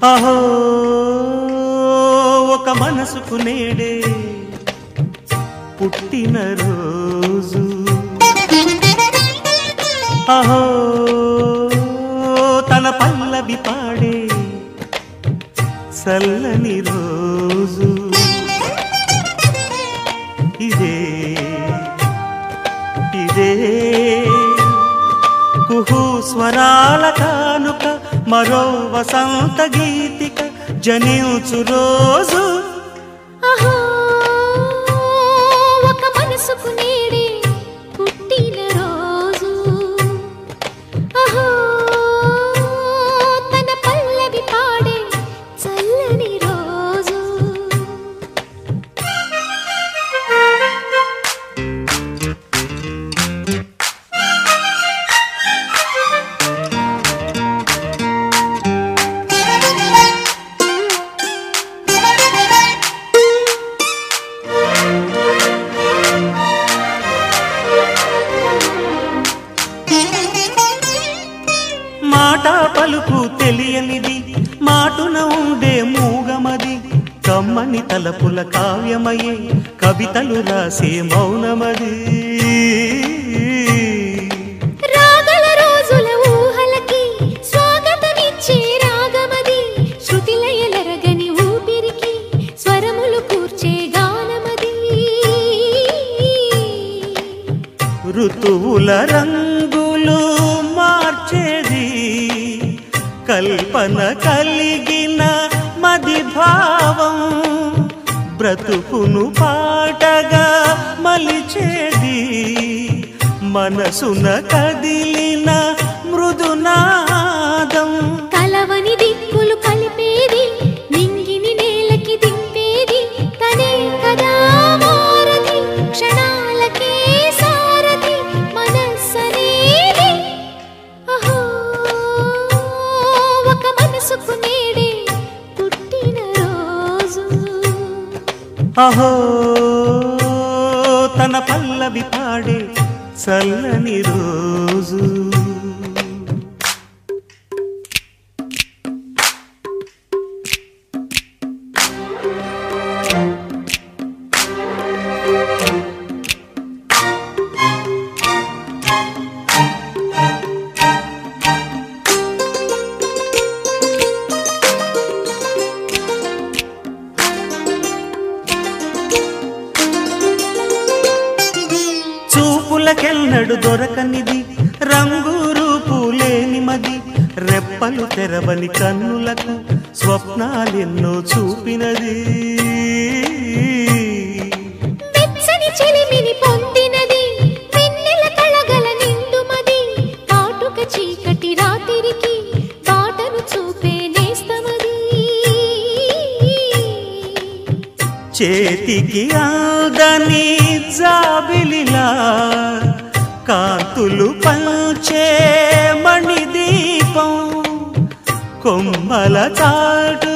అహో ఒక మనసుకు నేడే పుట్టిన రోజు అహో తన పల్లవి పాడే చల్లని రోజు ఇదే ఇదే కుహు స్వరాల కానుక మరో వసంత గీతిక జనించు రోజు అహో ఒక మనసుకు నేడే పుట్టిన రోజు అహో తన పల్లవి పాడే చల్లని రోజు మాట పలుకు తెలియనిది మాటున ఉండే మూగమది కమ్మని తలపుల కావ్యమయే కవితలు రాసే మౌనమది రాగల రోజుల ఊహలకి స్వాగతమిచ్చే రాగమది శృతిలయలరగని ఊపిరికి స్వరములు కూర్చే గానమది ఋతువుల రంగులు మార్చేది కల్పన కలిగిన మది భావం బ్రతుకును పాటగా మలిచేది మనసున కదిలిన మృదునాదం కలవని దిక్కులు కలిపేది నింగిని నేలకి దింపేది తనే కదా మారది క్షణాలకే సారది మనస్సనేది అహో ఒక మనసుకు నేడే పుట్టిన రోజు అహో తన పల్లవి పాడే చల్లని రోజు చూపులకెన్నడు దొరకనిది రంగు రూపు లేని మది రెప్పలు తెరవని కన్నులకు స్వప్నాలెన్నో చూపినది వెచ్చని చెలిమిని పొందినది వెన్నెల కళగల నిండుమది కాటుక చీకటి రాత్రికి బాటను చూపే నేస్తమది చేతికి ఆదని జాబిలిలా కాంతులు పంచే మణిదీపం కొమ్మల చాటు